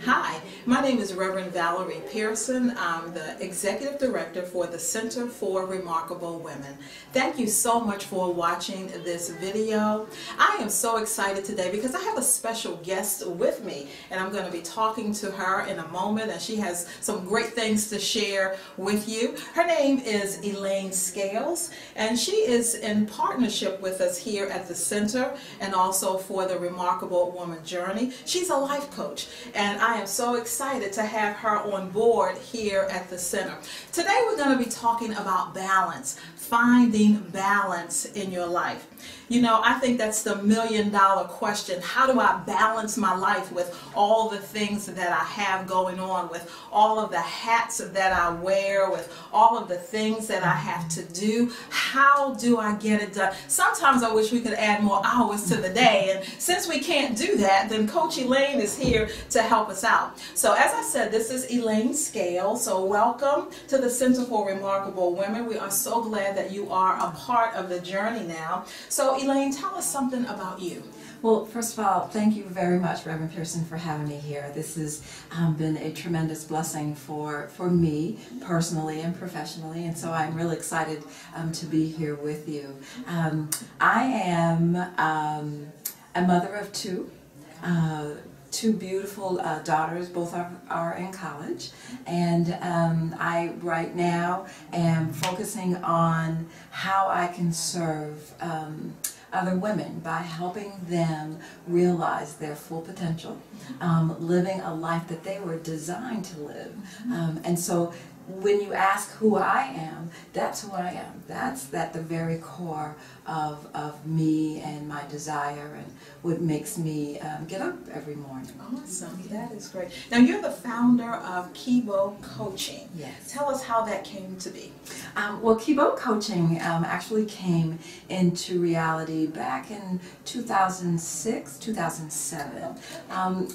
Hi, my name is Reverend Valerie Pearson. I'm the Executive Director for the Center for Remarkable Women. Thank you so much for watching this video. I am so excited today because I have a special guest with me, and I'm going to be talking to her in a moment, and she has some great things to share with you. Her name is Elaine Scales, and she is in partnership with us here at the Center and also for the Remarkable Woman Journey. She's a life coach, and I am so excited to have her on board here at the Center. Today we're going to be talking about balance, finding balance in your life. You know, I think that's the million-dollar question. How do I balance my life with all the things that I have going on, with all of the hats that I wear, with all of the things that I have to do? How do I get it done? Sometimes I wish we could add more hours to the day, and since we can't do that, then Coach Elaine is here to help us out. So as I said, this is Elaine Scales. So welcome to the Center for Remarkable Women. We are so glad that you are a part of the journey now. So Elaine, tell us something about you. Well, first of all, thank you very much, Reverend Pearson, for having me here. This has been a tremendous blessing for me personally and professionally, and so I'm really excited to be here with you. I am a mother of two beautiful daughters. Both are in college, and I right now am focusing on how I can serve other women by helping them realize their full potential, living a life that they were designed to live. And so when you ask who I am, that's who I am. That's at the very core of me and my desire and what makes me get up every morning. Awesome. That is great. Now, you're the founder of Kibo Coaching. Yes. Tell us how that came to be. Well, Kibo Coaching actually came into reality back in 2006, 2007.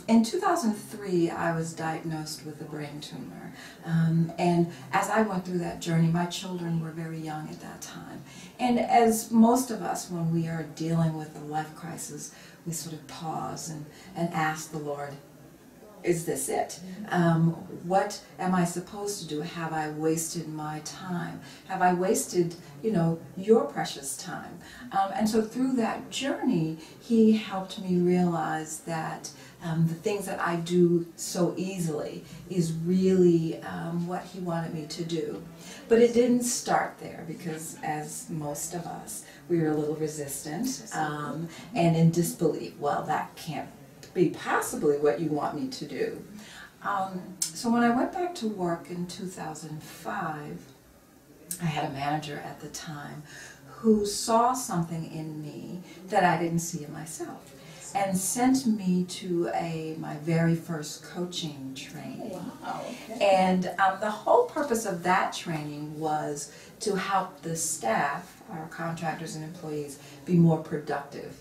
In 2003, I was diagnosed with a brain tumor. And as I went through that journey, my children were very young at that time. And as most of us, when we are dealing with a life crisis, we sort of pause and ask the Lord, is this it? What am I supposed to do? Have I wasted my time? Have I wasted, your precious time? And so through that journey, He helped me realize that the things that I do so easily is really what He wanted me to do. But it didn't start there because, as most of us, we were a little resistant and in disbelief. Well, that can't be possibly what you want me to do. So when I went back to work in 2005, I had a manager at the time who saw something in me that I didn't see in myself, and sent me to my very first coaching training. Wow. Okay. And the whole purpose of that training was to help the staff, our contractors and employees, be more productive.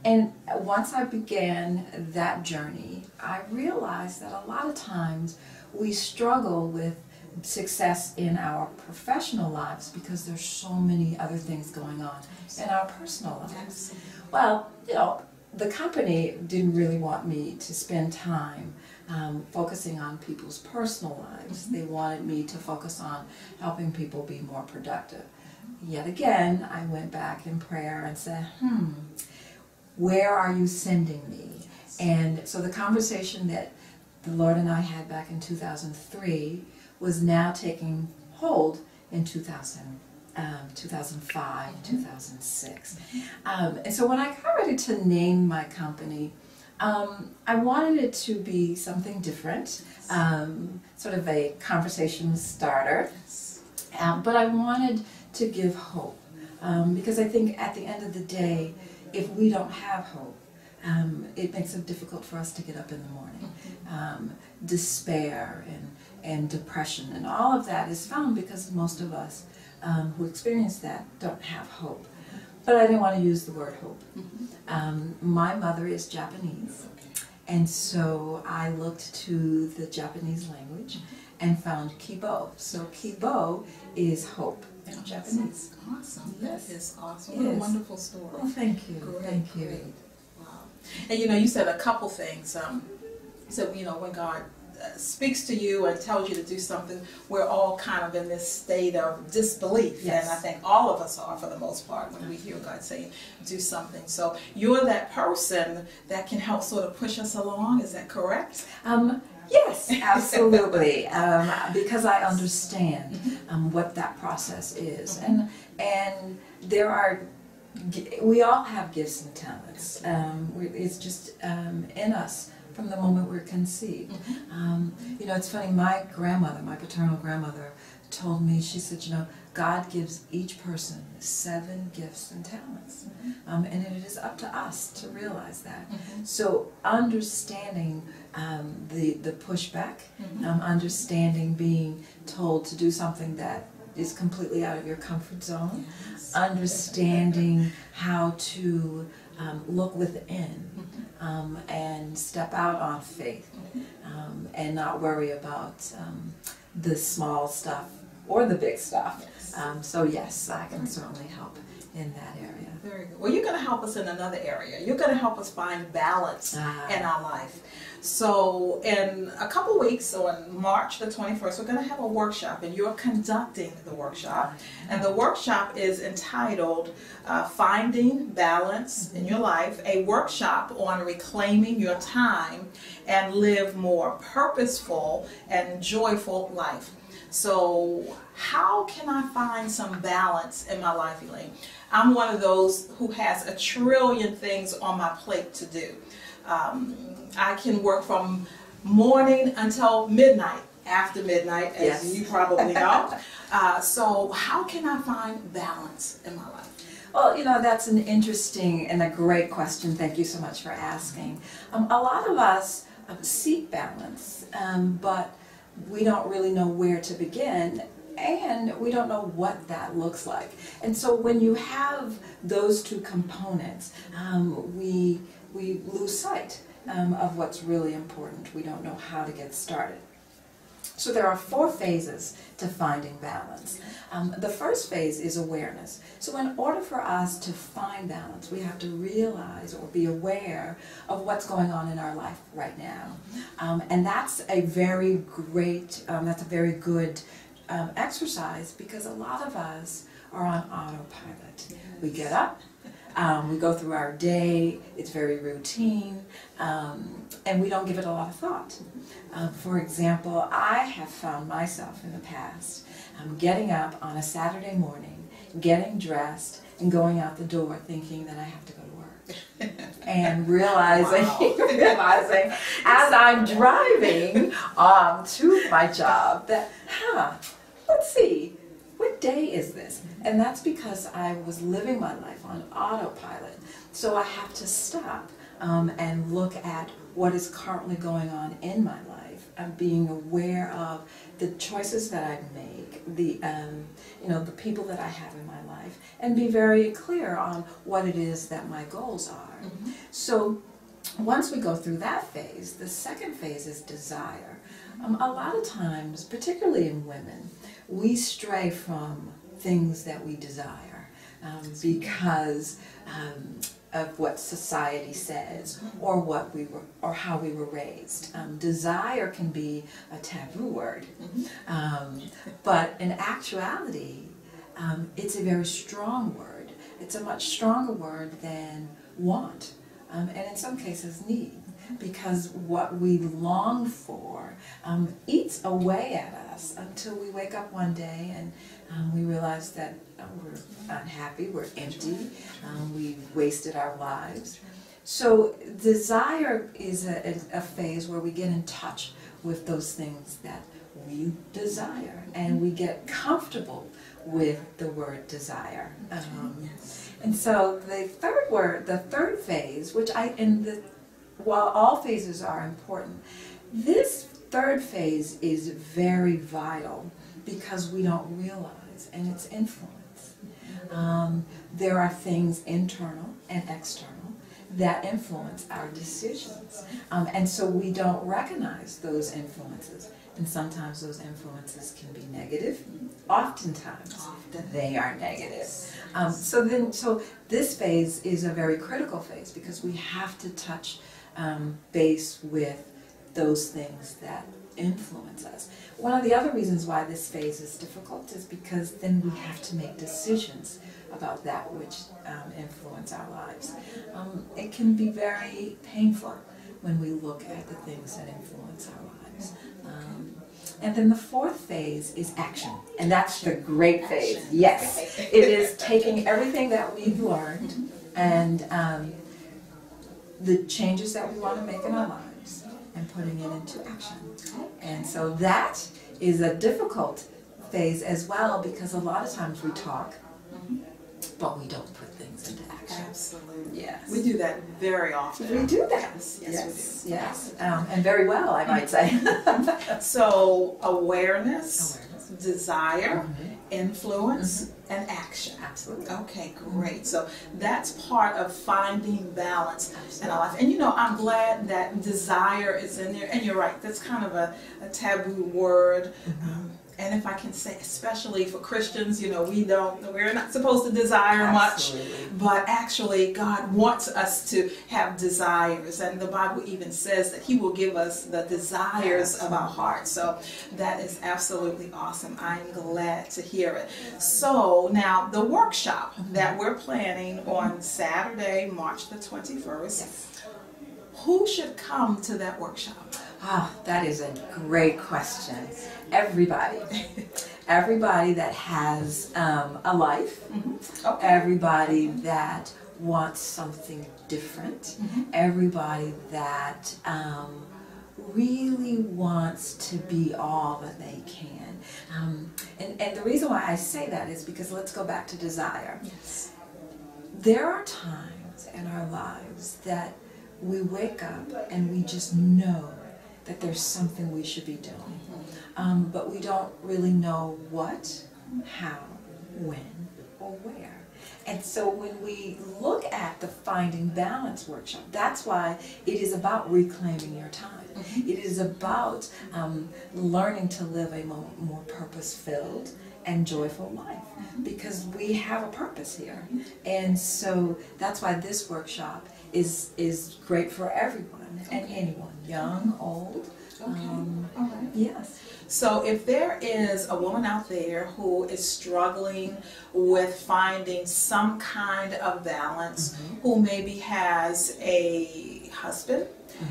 And once I began that journey, I realized that a lot of times we struggle with success in our professional lives because there's so many other things going on in our personal lives. Well, the company didn't really want me to spend time focusing on people's personal lives. They wanted me to focus on helping people be more productive. Yet again, I went back in prayer and said, where are you sending me? And so the conversation that the Lord and I had back in 2003 was now taking hold in 2005, 2006. And so when I got ready to name my company, I wanted it to be something different, sort of a conversation starter, but I wanted to give hope, because I think at the end of the day, if we don't have hope, it makes it difficult for us to get up in the morning. Despair and depression and all of that is found because most of us who experience that don't have hope. But I didn't want to use the word hope. My mother is Japanese, and so I looked to the Japanese language and found Kibo. So Kibo is hope in Japanese. Awesome. Yes. That is awesome. What a wonderful story. Well, thank you. Great, Thank you. great. Wow. And you said a couple things. So, you know, when God speaks to you and tells you to do something, we're all kind of in this state of disbelief. Yes. And I think all of us are, for the most part, when we hear God saying, do something. So you're that person that can help sort of push us along. Is that correct? Yes, absolutely. Because I understand what that process is. And there are, we all have gifts and talents. It's just in us from the moment we're conceived. You know, it's funny, my grandmother, my paternal grandmother, told me, she said, you know, God gives each person 7 gifts and talents. And it is up to us to realize that. So understanding the pushback, understanding being told to do something that is completely out of your comfort zone, understanding how to look within and step out on faith and not worry about the small stuff or the big stuff. So yes, I can certainly help in that area. Very good. Well, you're going to help us in another area. You're going to help us find balance in our life. So in a couple weeks, on March the 21st, we're going to have a workshop, and you're conducting the workshop. And the workshop is entitled Finding Balance in Your Life, a workshop on reclaiming your time and live more purposeful and joyful life. So how can I find some balance in my life, Elaine? I'm one of those who has a trillion things on my plate to do. I can work from morning until midnight, after midnight, as you probably know. So how can I find balance in my life? Well, you know, that's an interesting and a great question. Thank you so much for asking. A lot of us seek balance, but we don't really know where to begin, and we don't know what that looks like. And so when you have those two components, we lose sight of what's really important. We don't know how to get started. So there are 4 phases to finding balance. The first phase is awareness. So in order for us to find balance, we have to realize or be aware of what's going on in our life right now. And that's a very great, that's a very good exercise, because a lot of us are on autopilot. We get up, we go through our day, it's very routine, and we don't give it a lot of thought. For example, I have found myself in the past getting up on a Saturday morning, getting dressed, and going out the door thinking that I have to go to work. And realizing, realizing as I'm driving to my job that, let's see, what day is this? And that's because I was living my life on autopilot. So I have to stop and look at what is currently going on in my life. I'm being aware of the choices that I make, the the people that I have in my life, and be very clear on what it is that my goals are. So once we go through that phase, the second phase is desire. A lot of times, particularly in women, we stray from things that we desire because of what society says or what we were or how we were raised. Desire can be a taboo word, but in actuality, it's a very strong word. It's a much stronger word than want, and in some cases need, because what we long for eats away at us until we wake up one day and we realize that we're unhappy, we're empty, we've wasted our lives. So desire is a phase where we get in touch with those things that we desire, and we get comfortable with the word desire. And so the third phase, which while all phases are important, this third phase is very vital because we don't realize, and it's influence. There are things internal and external that influence our decisions. And so we don't recognize those influences. And sometimes those influences can be negative. Oftentimes they are negative. So this phase is a very critical phase because we have to touch base with those things that influence us. One of the other reasons why this phase is difficult is because then we have to make decisions about that which influence our lives. It can be very painful when we look at the things that influence our lives. And then the fourth phase is action, and that's the great phase. Yes, it is taking everything that we've learned and the changes that we want to make in our lives and putting it into action. And so that is a difficult phase as well, because a lot of times we talk, but we don't put things into action. Absolutely. Yes. We do that very often. We do that. Yes, Yes, we do. yes. And very well, I might say. So awareness, Awareness. desire, influence, and action. Absolutely. Okay, great. So that's part of finding balance in our life. And you know, I'm glad that desire is in there. And you're right, that's kind of a taboo word. And if I can say, especially for Christians, you know, we're not supposed to desire Absolutely. much, but actually God wants us to have desires. And the Bible even says that He will give us the desires of our heart. So that is absolutely awesome. I'm glad to hear it. So now the workshop that we're planning on Saturday, March the 21st, who should come to that workshop? Ah, that is a great question. Everybody. Everybody that has a life. Okay. Everybody that wants something different. Everybody that really wants to be all that they can. And the reason why I say that is because let's go back to desire. Yes. There are times in our lives that we wake up and we just know that there's something we should be doing. But we don't really know what, how, when, or where. And so when we look at the Finding Balance workshop, that's why it is about reclaiming your time. It is about learning to live a more purpose-filled and joyful life, because we have a purpose here. And so that's why this workshop is great for everyone and anyone, young, old. All right. Yes. So if there is a woman out there who is struggling with finding some kind of balance, who maybe has a husband,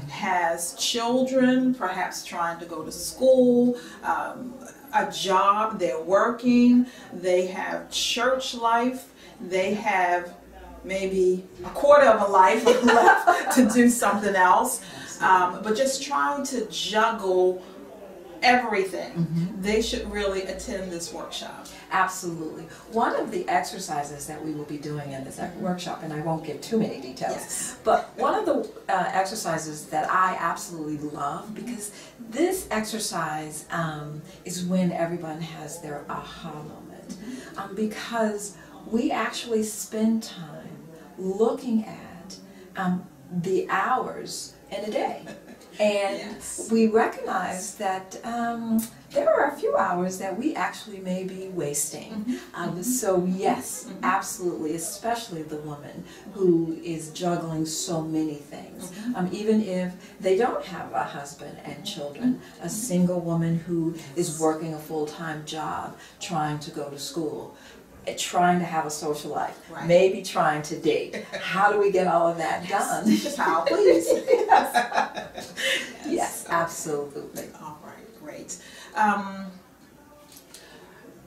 has children, perhaps trying to go to school, a job, they're working, they have church life, they have maybe a quarter of a life left to do something else, but just trying to juggle everything, they should really attend this workshop. Absolutely. One of the exercises that we will be doing in this workshop, and I won't give too many details, but one of the exercises that I absolutely love, because this exercise is when everyone has their aha moment, because we actually spend time looking at the hours in a day. And we recognize that there are a few hours that we actually may be wasting. So yes, absolutely, especially the woman who is juggling so many things. Even if they don't have a husband and children, a single woman who is working a full-time job, trying to go to school, trying to have a social life, maybe trying to date. How do we get all of that done? Just how, please. Yes, absolutely. All right, great.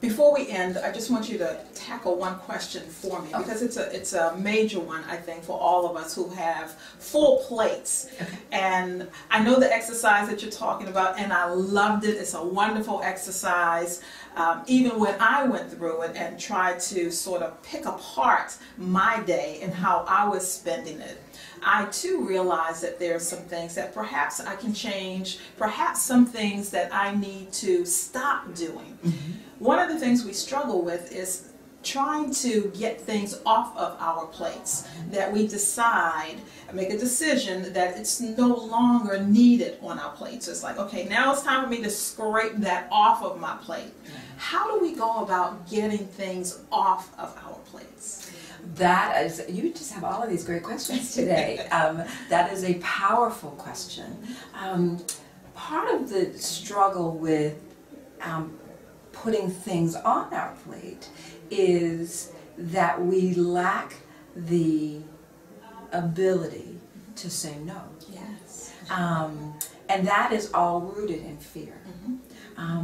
Before we end, I just want you to tackle one question for me, because it's a major one, I think, for all of us who have full plates. And I know the exercise that you're talking about, and I loved it. It's a wonderful exercise. Even when I went through it and tried to sort of pick apart my day and how I was spending it, I too realized that there are some things that perhaps I can change, perhaps some things that I need to stop doing. One of the things we struggle with is trying to get things off of our plates, that we decide, make a decision that it's no longer needed on our plates. It's like, okay, now it's time for me to scrape that off of my plate. How do we go about getting things off of our plates? That is, you just have all of these great questions today. That is a powerful question. part of the struggle with putting things on our plate is that we lack the ability to say no. Yes. And that is all rooted in fear.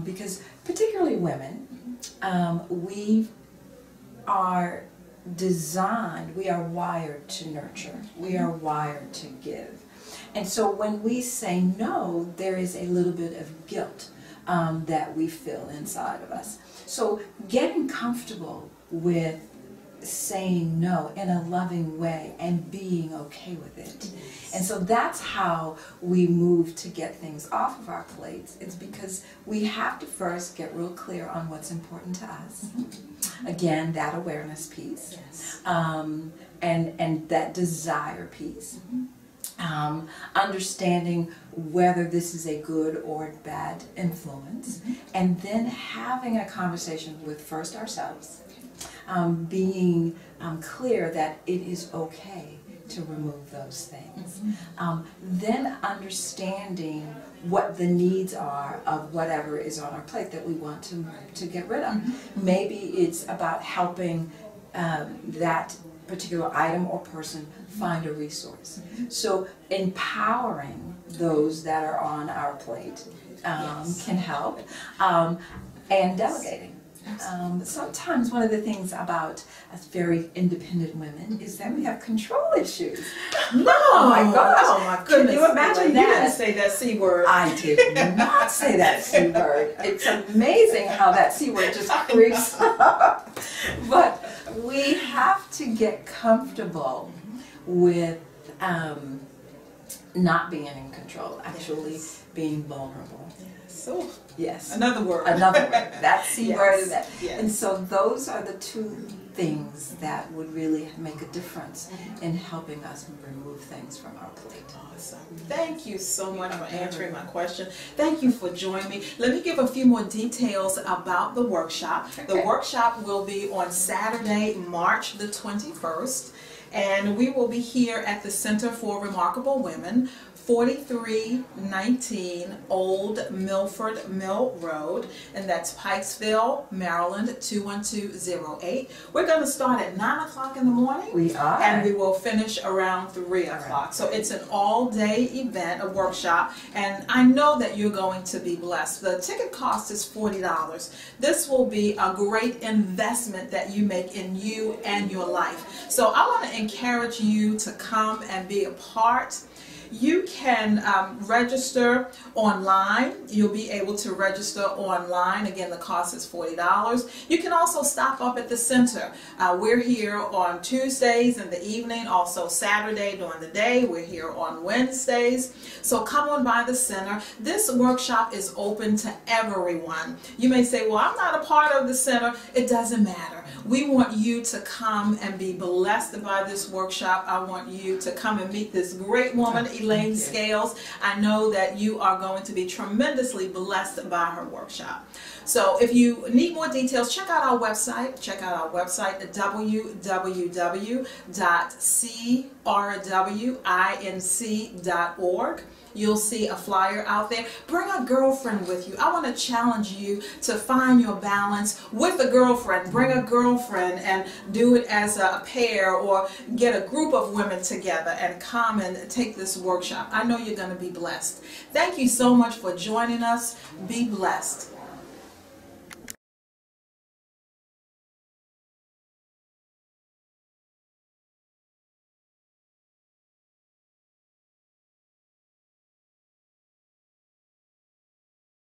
Because particularly women, we are designed, we are wired to nurture, we are wired to give. And so when we say no, there is a little bit of guilt that we feel inside of us. So getting comfortable with saying no in a loving way and being okay with it. And so that's how we move to get things off of our plates. It's because we have to first get real clear on what's important to us. Again, that awareness piece. Yes. And that desire piece. Understanding whether this is a good or bad influence, and then having a conversation with first ourselves, being clear that it is okay to remove those things. Then understanding what the needs are of whatever is on our plate that we want to get rid of. Maybe it's about helping that particular item or person find a resource. So empowering those that are on our plate can help, and delegating. Sometimes one of the things about us very independent women is that we have control issues. No! Oh my gosh! Oh my goodness! Can you imagine that? You didn't say that C word. I did not say that C word. It's amazing how that C word just creeps up. But we have to get comfortable with not being in control, actually being vulnerable. So, yes. Another word. Another word. That C word. That. Yes. And so those are the two things that would really make a difference in helping us remove things from our plate. Awesome. Thank you so much for answering my question. Thank you for joining me. Let me give a few more details about the workshop. Okay. The workshop will be on Saturday, March the 21st. And we will be here at the Center for Remarkable Women, 4319 Old Milford Mill Road, and that's Pikesville, Maryland 21208. We're going to start at 9 o'clock in the morning. We are. And we will finish around 3 o'clock. So it's an all-day event, a workshop, and I know that you're going to be blessed. The ticket cost is $40. This will be a great investment that you make in you and your life. So I want to encourage you to come and be a part. You can register online. You'll be able to register online. Again, the cost is $40. You can also stop up at the center. We're here on Tuesdays in the evening, also Saturday during the day. We're here on Wednesdays. So come on by the center. This workshop is open to everyone. You may say, well, I'm not a part of the center. It doesn't matter. We want you to come and be blessed by this workshop. I want you to come and meet this great woman, Elaine Scales. I know that you are going to be tremendously blessed by her workshop. So if you need more details, check out our website. Check out our website at www.crwinc.org. You'll see a flyer out there. Bring a girlfriend with you. I want to challenge you to find your balance with a girlfriend. Bring a girlfriend and do it as a pair, or get a group of women together and come and take this workshop. I know you're going to be blessed. Thank you so much for joining us. Be blessed.